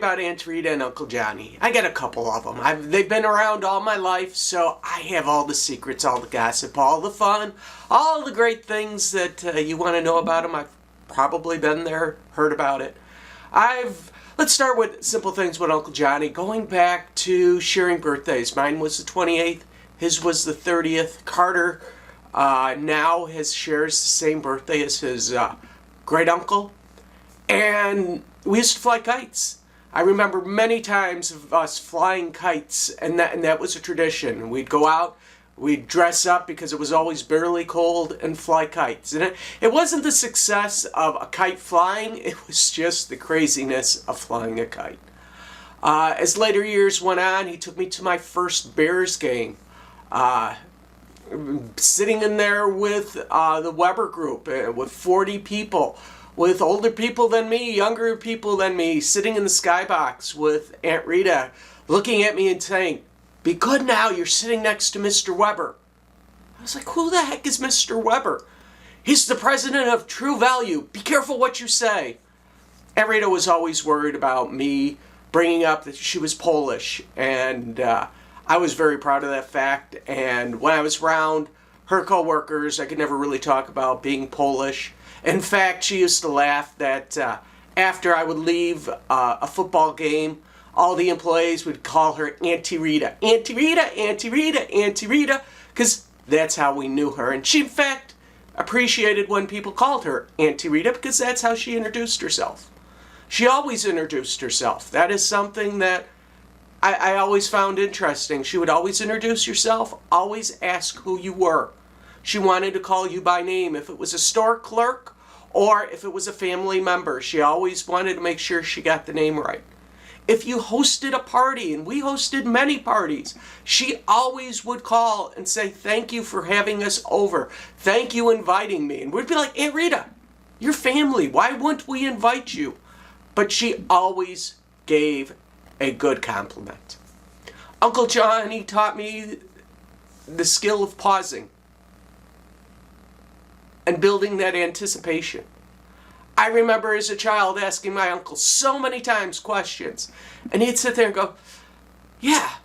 About Aunt Rita and Uncle Johnny. I got a couple of them. They've been around all my life, so I have all the secrets, all the gossip, all the fun, all the great things that you want to know about them. I've probably been there, heard about it. Let's start with simple things with Uncle Johnny. Going back to sharing birthdays. Mine was the 28th. His was the 30th. Carter now shares the same birthday as his great uncle. And we used to fly kites. I remember many times of us flying kites, and that was a tradition. We'd go out, we'd dress up because it was always barely cold, and fly kites. And it wasn't the success of a kite flying, it was just the craziness of flying a kite. As later years went on, he took me to my first Bears game. Sitting in there with the Weber group, with 40 people. With older people than me, younger people than me, sitting in the skybox with Aunt Rita, looking at me and saying, "Be good now, you're sitting next to Mr. Weber." I was like, who the heck is Mr. Weber? He's the president of True Value. Be careful what you say. Aunt Rita was always worried about me bringing up that she was Polish, and I was very proud of that fact. And when I was around her co-workers, I could never really talk about being Polish. In fact, she used to laugh that after I would leave a football game, all the employees would call her Auntie Rita. Auntie Rita, Auntie Rita, Auntie Rita, because that's how we knew her. And she, in fact, appreciated when people called her Auntie Rita because that's how she introduced herself. She always introduced herself. That is something that I always found interesting. She would always introduce herself, always ask who you were. She wanted to call you by name if it was a store clerk or if it was a family member. She always wanted to make sure she got the name right. If you hosted a party, and we hosted many parties, she always would call and say, "Thank you for having us over. Thank you inviting me." And we'd be like, "Aunt Rita, you're family. Why wouldn't we invite you?" But she always gave a good compliment. Uncle Johnny taught me the skill of pausing and building that anticipation. I remember as a child asking my uncle so many times questions, and he'd sit there and go, "Yeah."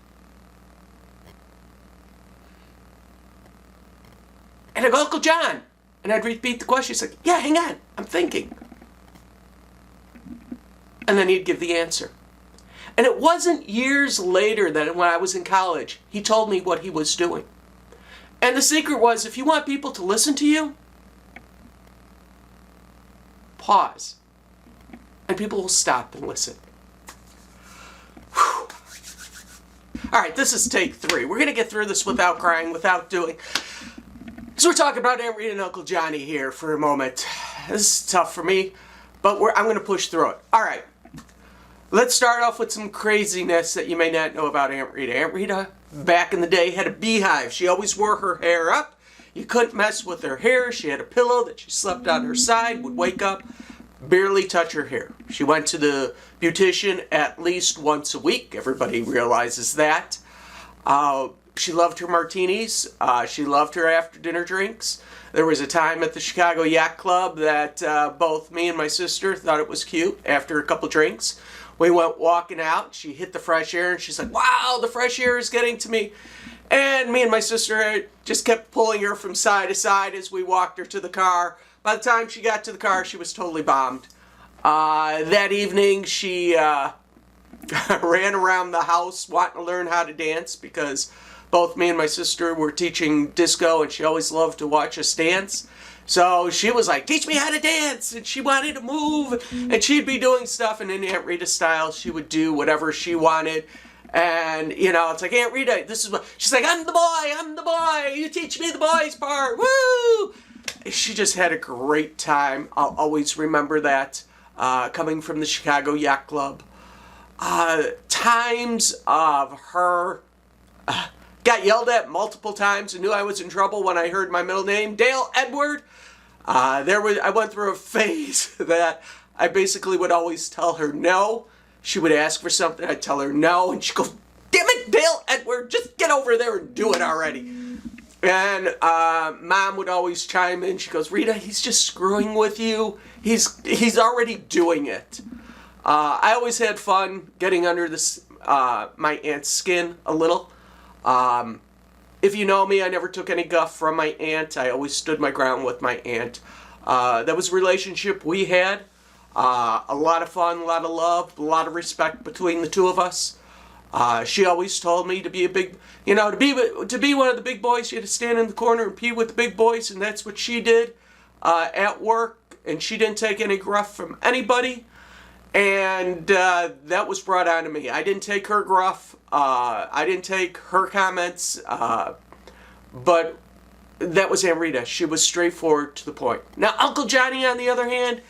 And I'd go, "Uncle John," and I'd repeat the question. He's like, "Yeah, hang on, I'm thinking." And then he'd give the answer. And it wasn't years later that when I was in college, he told me what he was doing. And the secret was, if you want people to listen to you, pause, and people will stop and listen. Whew. All right, this is take 3. We're going to get through this without crying, without doing. So we're talking about Aunt Rita and Uncle Johnny here for a moment. This is tough for me, but I'm going to push through it. All right, let's start off with some craziness that you may not know about Aunt Rita. Aunt Rita, back in the day, had a beehive. She always wore her hair up. You couldn't mess with her hair. She had a pillow that she slept on her side, would wake up, barely touch her hair. She went to the beautician at least once a week. Everybody realizes that. She loved her martinis. She loved her after-dinner drinks. There was a time at the Chicago Yacht Club that both me and my sister thought it was cute. After a couple drinks, we went walking out. She hit the fresh air, and she's like, "Wow, the fresh air is getting to me." And me and my sister just kept pulling her from side to side as we walked her to the car. By the time she got to the car, she was totally bombed. That evening, she ran around the house wanting to learn how to dance because both me and my sister were teaching disco, and she always loved to watch us dance. So she was like, "Teach me how to dance," and she wanted to move, and she'd be doing stuff, and in Aunt Rita style, she would do whatever she wanted. And, you know, it's like, "Aunt Rita, this is what..." She's like, I'm the boy, you teach me the boys part, woo!" She just had a great time. I'll always remember that, coming from the Chicago Yacht Club. Times of her, got yelled at multiple times and knew I was in trouble when I heard my middle name, Dale Edward. I went through a phase that I basically would always tell her no. She would ask for something, I'd tell her no, and she'd go, "Damn it, Dale Edward, just get over there and do it already." And Mom would always chime in. She goes, "Rita, he's just screwing with you. He's already doing it." I always had fun getting under my aunt's skin a little. If you know me, I never took any guff from my aunt. I always stood my ground with my aunt. That was a relationship we had. A lot of fun, a lot of love, a lot of respect between the two of us. She always told me to be a big, to be one of the big boys, you had to stand in the corner and pee with the big boys, and that's what she did at work. And she didn't take any gruff from anybody. And that was brought on to me. I didn't take her gruff. I didn't take her comments. But that was Aunt Rita. She was straightforward to the point. Now, Uncle Johnny, on the other hand,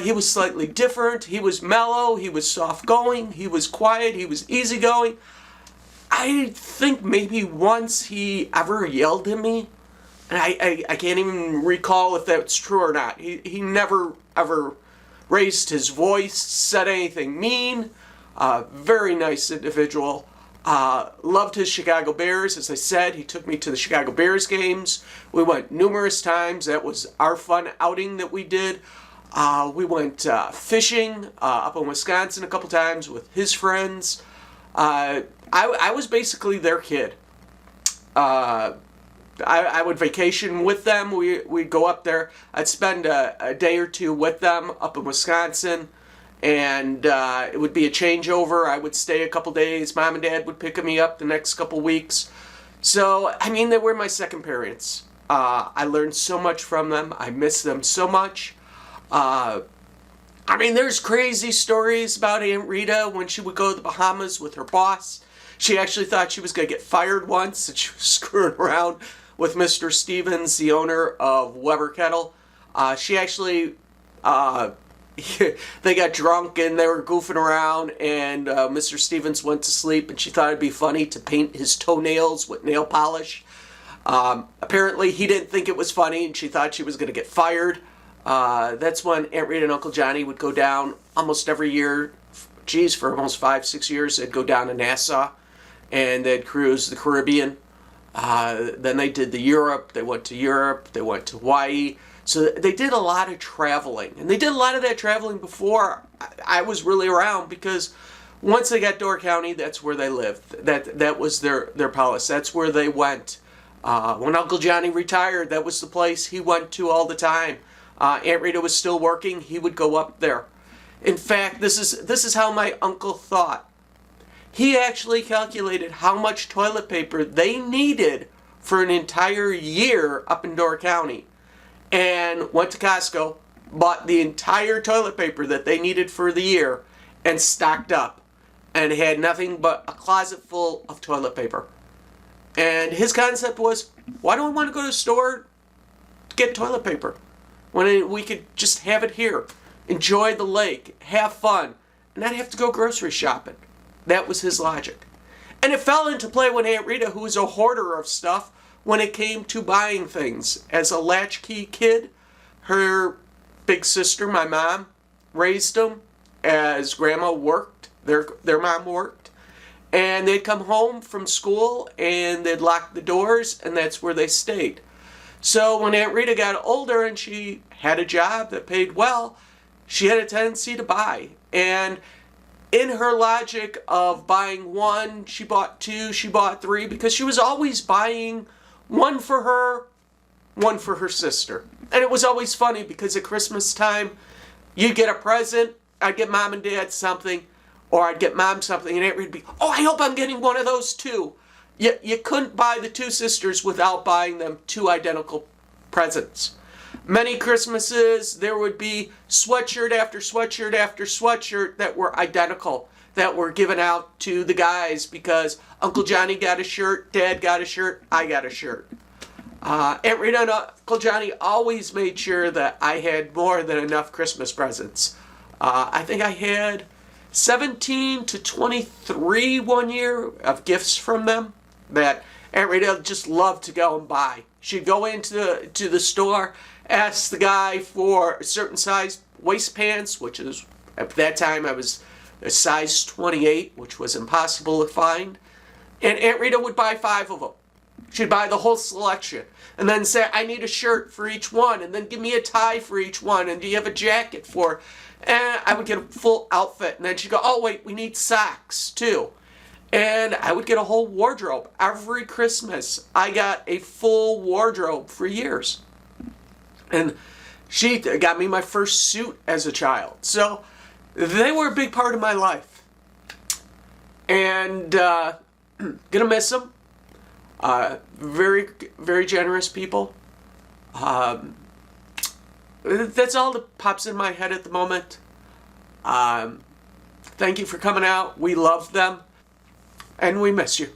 he was slightly different. He was mellow. He was soft-going. He was quiet. He was easygoing. I think maybe once he ever yelled at me. And I can't even recall if that's true or not. He never, ever raised his voice, said anything mean. Very nice individual. Loved his Chicago Bears. As I said, he took me to the Chicago Bears games. We went numerous times. That was our fun outing that we did. We went fishing up in Wisconsin a couple times with his friends. I was basically their kid. I would vacation with them. We'd go up there. I'd spend a day or two with them up in Wisconsin, and it would be a changeover. I would stay a couple days. Mom and Dad would pick me up the next couple weeks. So, I mean, they were my second parents. I learned so much from them. I miss them so much. I mean, there's crazy stories about Aunt Rita when she would go to the Bahamas with her boss. She actually thought she was going to get fired once, and she was screwing around with Mr. Stevens, the owner of Weber Kettle. She actually, they got drunk and they were goofing around, and Mr. Stevens went to sleep, and she thought it'd be funny to paint his toenails with nail polish. Apparently he didn't think it was funny, and she thought she was going to get fired. That's when Aunt Rita and Uncle Johnny would go down almost every year. Geez, for almost 5-6 years, they'd go down to Nassau, and they'd cruise the Caribbean. Then they did Europe. They went to Europe. They went to Hawaii. So they did a lot of traveling. And they did a lot of that traveling before I was really around, because once they got Door County, that's where they lived. That was their palace. That's where they went. When Uncle Johnny retired, that was the place he went to all the time. Aunt Rita was still working. He would go up there. In fact, this is how my uncle thought. He actually calculated how much toilet paper they needed for an entire year up in Door County, and went to Costco, bought the entire toilet paper that they needed for the year, and stocked up, and had nothing but a closet full of toilet paper. And his concept was, why do I want to go to the store to get toilet paper when we could just have it here, enjoy the lake, have fun, and not have to go grocery shopping? That was his logic. And it fell into play when Aunt Rita, who was a hoarder of stuff, when it came to buying things. As a latchkey kid, her big sister, my mom, raised them as Grandma worked. Their mom worked. And they'd come home from school and they'd lock the doors, and that's where they stayed. So when Aunt Rita got older and she had a job that paid well, she had a tendency to buy. And in her logic of buying one, she bought two, she bought three, because she was always buying one for her sister. And it was always funny, because at Christmas time, you'd get a present, I'd get Mom and Dad something, or I'd get Mom something, and Aunt Rita would be, oh, I hope I'm getting one of those too. You couldn't buy the two sisters without buying them two identical presents. Many Christmases, there would be sweatshirt after sweatshirt after sweatshirt that were identical, that were given out to the guys, because Uncle Johnny got a shirt, Dad got a shirt, I got a shirt. Aunt Rita and Uncle Johnny always made sure that I had more than enough Christmas presents. I think I had 17 to 23 one year of gifts from them that Aunt Rita just loved to go and buy. She'd go into the store, ask the guy for a certain size waist pants, which is, at that time I was a size 28, which was impossible to find. And Aunt Rita would buy 5 of them. She'd buy the whole selection and then say, I need a shirt for each one, and then give me a tie for each one, and do you have a jacket for? And I would get a full outfit, and then she'd go, oh wait, we need socks too. And I would get a whole wardrobe. Every Christmas, I got a full wardrobe for years. And she got me my first suit as a child. So they were a big part of my life. And gonna miss them. Very, very generous people. That's all that pops in my head at the moment. Thank you for coming out. We love them. And we miss you.